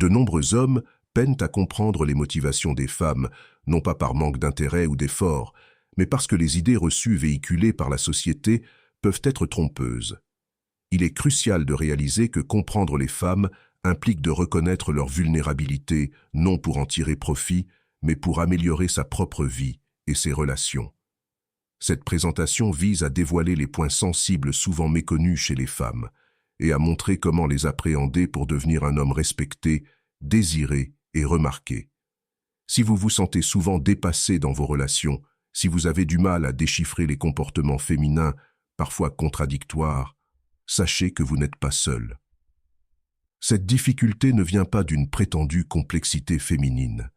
De nombreux hommes peinent à comprendre les motivations des femmes, non pas par manque d'intérêt ou d'effort, mais parce que les idées reçues véhiculées par la société peuvent être trompeuses. Il est crucial de réaliser que comprendre les femmes implique de reconnaître leur vulnérabilité, non pour en tirer profit, mais pour améliorer sa propre vie et ses relations. Cette présentation vise à dévoiler les points sensibles souvent méconnus chez les femmes et à montrer comment les appréhender pour devenir un homme respecté, désiré et remarqué. Si vous vous sentez souvent dépassé dans vos relations, si vous avez du mal à déchiffrer les comportements féminins, parfois contradictoires, sachez que vous n'êtes pas seul. Cette difficulté ne vient pas d'une prétendue complexité féminine.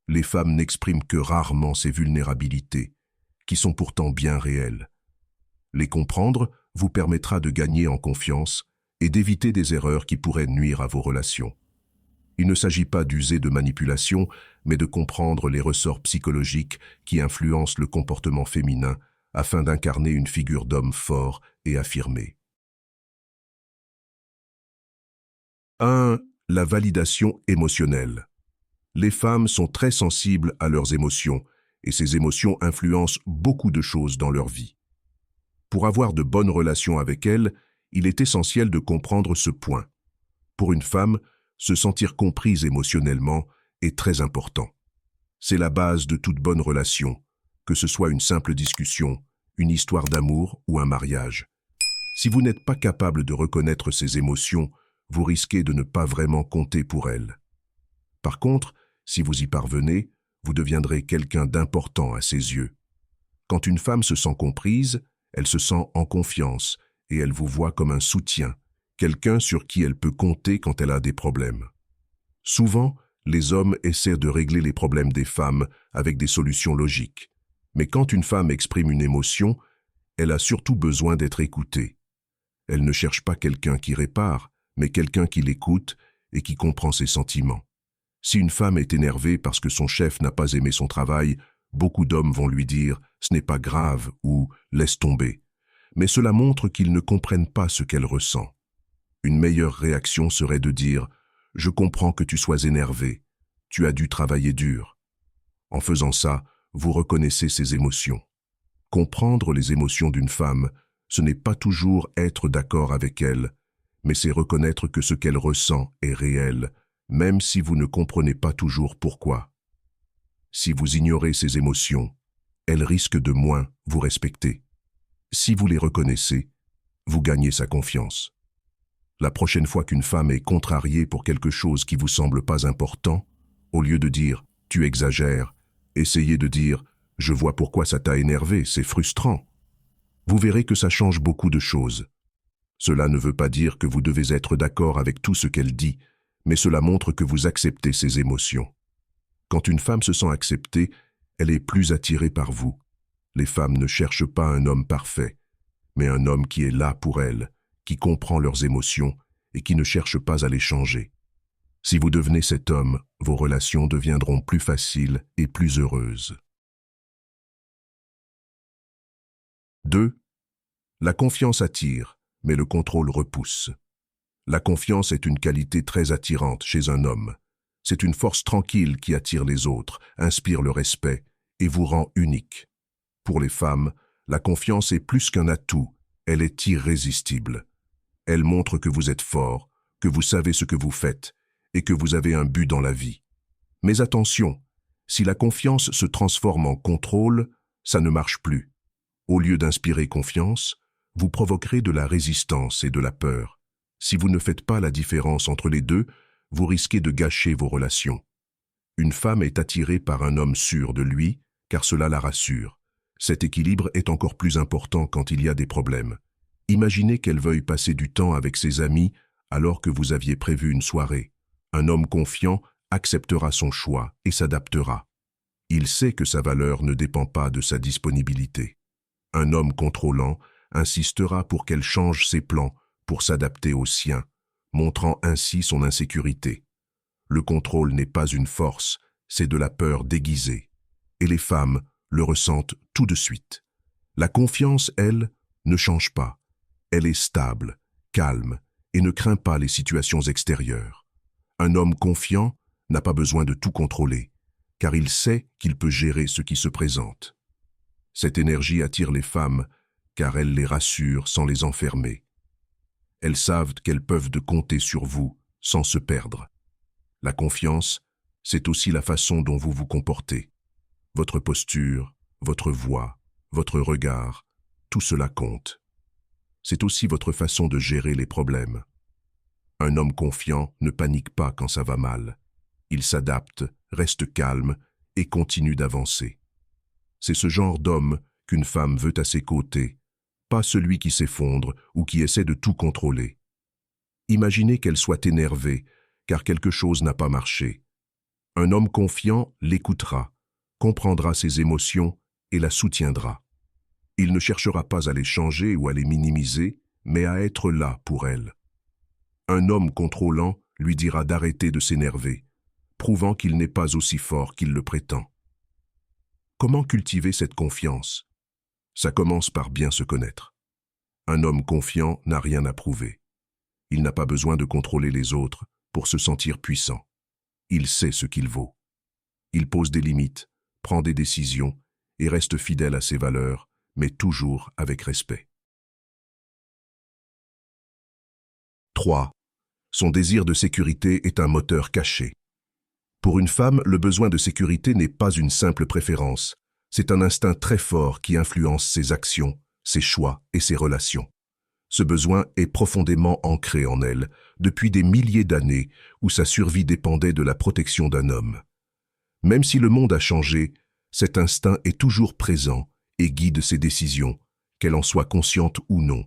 Les femmes n'expriment que rarement ces vulnérabilités, qui sont pourtant bien réelles. Les comprendre vous permettra de gagner en confiance et d'éviter des erreurs qui pourraient nuire à vos relations. Il ne s'agit pas d'user de manipulation, mais de comprendre les ressorts psychologiques qui influencent le comportement féminin afin d'incarner une figure d'homme fort et affirmé. 1. La validation émotionnelle. Les femmes sont très sensibles à leurs émotions, et ces émotions influencent beaucoup de choses dans leur vie. Pour avoir de bonnes relations avec elles, il est essentiel de comprendre ce point. Pour une femme, se sentir comprise émotionnellement est très important. C'est la base de toute bonne relation, que ce soit une simple discussion, une histoire d'amour ou un mariage. Si vous n'êtes pas capable de reconnaître ces émotions, vous risquez de ne pas vraiment compter pour elles. Par contre, si vous y parvenez, vous deviendrez quelqu'un d'important à ses yeux. Quand une femme se sent comprise, elle se sent en confiance et elle vous voit comme un soutien, quelqu'un sur qui elle peut compter quand elle a des problèmes. Souvent, les hommes essaient de régler les problèmes des femmes avec des solutions logiques. Mais quand une femme exprime une émotion, elle a surtout besoin d'être écoutée. Elle ne cherche pas quelqu'un qui répare, mais quelqu'un qui l'écoute et qui comprend ses sentiments. Si une femme est énervée parce que son chef n'a pas aimé son travail, beaucoup d'hommes vont lui dire « ce n'est pas grave » ou « laisse tomber ». Mais cela montre qu'ils ne comprennent pas ce qu'elle ressent. Une meilleure réaction serait de dire « je comprends que tu sois énervé, tu as dû travailler dur ». En faisant ça, vous reconnaissez ses émotions. Comprendre les émotions d'une femme, ce n'est pas toujours être d'accord avec elle, mais c'est reconnaître que ce qu'elle ressent est réel, même si vous ne comprenez pas toujours pourquoi. Si vous ignorez ces émotions, elles risquent de moins vous respecter. Si vous les reconnaissez, vous gagnez sa confiance. La prochaine fois qu'une femme est contrariée pour quelque chose qui vous semble pas important, au lieu de dire « tu exagères », essayez de dire « je vois pourquoi ça t'a énervé, c'est frustrant ». Vous verrez que ça change beaucoup de choses. Cela ne veut pas dire que vous devez être d'accord avec tout ce qu'elle dit, mais cela montre que vous acceptez ses émotions. Quand une femme se sent acceptée, elle est plus attirée par vous. Les femmes ne cherchent pas un homme parfait, mais un homme qui est là pour elles, qui comprend leurs émotions et qui ne cherche pas à les changer. Si vous devenez cet homme, vos relations deviendront plus faciles et plus heureuses. 2. La confiance attire, mais le contrôle repousse. La confiance est une qualité très attirante chez un homme. C'est une force tranquille qui attire les autres, inspire le respect et vous rend unique. Pour les femmes, la confiance est plus qu'un atout, elle est irrésistible. Elle montre que vous êtes fort, que vous savez ce que vous faites et que vous avez un but dans la vie. Mais attention, si la confiance se transforme en contrôle, ça ne marche plus. Au lieu d'inspirer confiance, vous provoquerez de la résistance et de la peur. Si vous ne faites pas la différence entre les deux, vous risquez de gâcher vos relations. Une femme est attirée par un homme sûr de lui, car cela la rassure. Cet équilibre est encore plus important quand il y a des problèmes. Imaginez qu'elle veuille passer du temps avec ses amis alors que vous aviez prévu une soirée. Un homme confiant acceptera son choix et s'adaptera. Il sait que sa valeur ne dépend pas de sa disponibilité. Un homme contrôlant insistera pour qu'elle change ses plans pour s'adapter aux siens, montrant ainsi son insécurité. Le contrôle n'est pas une force, c'est de la peur déguisée. Et les femmes le ressentent tout de suite. La confiance, elle, ne change pas. Elle est stable, calme et ne craint pas les situations extérieures. Un homme confiant n'a pas besoin de tout contrôler, car il sait qu'il peut gérer ce qui se présente. Cette énergie attire les femmes, car elle les rassure sans les enfermer. Elles savent qu'elles peuvent compter sur vous sans se perdre. La confiance, c'est aussi la façon dont vous vous comportez. Votre posture, votre voix, votre regard, tout cela compte. C'est aussi votre façon de gérer les problèmes. Un homme confiant ne panique pas quand ça va mal. Il s'adapte, reste calme et continue d'avancer. C'est ce genre d'homme qu'une femme veut à ses côtés, pas celui qui s'effondre ou qui essaie de tout contrôler. Imaginez qu'elle soit énervée, car quelque chose n'a pas marché. Un homme confiant l'écoutera, comprendra ses émotions et la soutiendra. Il ne cherchera pas à les changer ou à les minimiser, mais à être là pour elle. Un homme contrôlant lui dira d'arrêter de s'énerver, prouvant qu'il n'est pas aussi fort qu'il le prétend. Comment cultiver cette confiance? Ça commence par bien se connaître. Un homme confiant n'a rien à prouver. Il n'a pas besoin de contrôler les autres pour se sentir puissant. Il sait ce qu'il vaut. Il pose des limites, prend des décisions et reste fidèle à ses valeurs, mais toujours avec respect. 3. Son désir de sécurité est un moteur caché. Pour une femme, le besoin de sécurité n'est pas une simple préférence. C'est un instinct très fort qui influence ses actions, ses choix et ses relations. Ce besoin est profondément ancré en elle, depuis des milliers d'années où sa survie dépendait de la protection d'un homme. Même si le monde a changé, cet instinct est toujours présent et guide ses décisions, qu'elle en soit consciente ou non.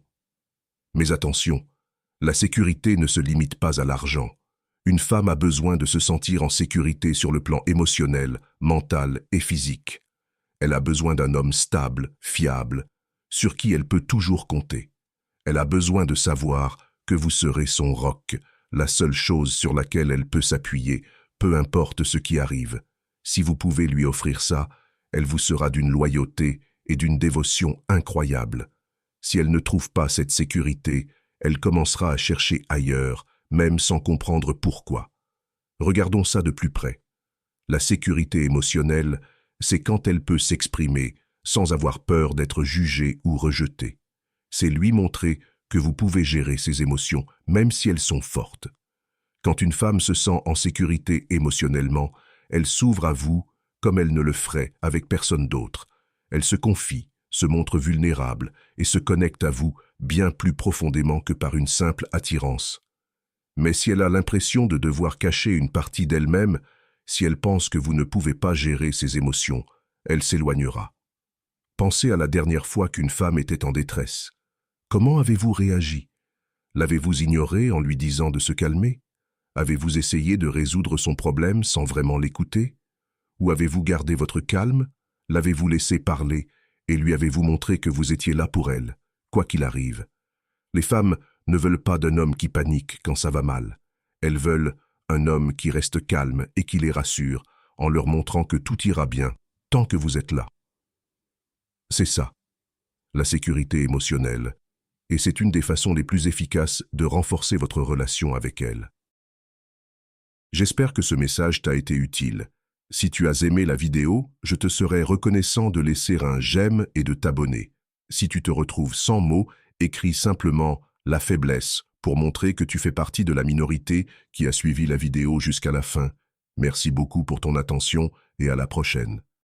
Mais attention, la sécurité ne se limite pas à l'argent. Une femme a besoin de se sentir en sécurité sur le plan émotionnel, mental et physique. Elle a besoin d'un homme stable, fiable, sur qui elle peut toujours compter. Elle a besoin de savoir que vous serez son roc, la seule chose sur laquelle elle peut s'appuyer, peu importe ce qui arrive. Si vous pouvez lui offrir ça, elle vous sera d'une loyauté et d'une dévotion incroyables. Si elle ne trouve pas cette sécurité, elle commencera à chercher ailleurs, même sans comprendre pourquoi. Regardons ça de plus près. La sécurité émotionnelle, c'est quand elle peut s'exprimer sans avoir peur d'être jugée ou rejetée. C'est lui montrer que vous pouvez gérer ses émotions, même si elles sont fortes. Quand une femme se sent en sécurité émotionnellement, elle s'ouvre à vous comme elle ne le ferait avec personne d'autre. Elle se confie, se montre vulnérable et se connecte à vous bien plus profondément que par une simple attirance. Mais si elle a l'impression de devoir cacher une partie d'elle-même, si elle pense que vous ne pouvez pas gérer ses émotions, elle s'éloignera. Pensez à la dernière fois qu'une femme était en détresse. Comment avez-vous réagi? L'avez-vous ignorée en lui disant de se calmer? Avez-vous essayé de résoudre son problème sans vraiment l'écouter? Ou avez-vous gardé votre calme? L'avez-vous laissé parler et lui avez-vous montré que vous étiez là pour elle, quoi qu'il arrive? Les femmes ne veulent pas d'un homme qui panique quand ça va mal. Elles veulent un homme qui reste calme et qui les rassure en leur montrant que tout ira bien tant que vous êtes là. C'est ça, la sécurité émotionnelle, et c'est une des façons les plus efficaces de renforcer votre relation avec elle. J'espère que ce message t'a été utile. Si tu as aimé la vidéo, je te serais reconnaissant de laisser un j'aime et de t'abonner. Si tu te retrouves sans mots, écris simplement « la faiblesse » pour montrer que tu fais partie de la minorité qui a suivi la vidéo jusqu'à la fin. Merci beaucoup pour ton attention et à la prochaine.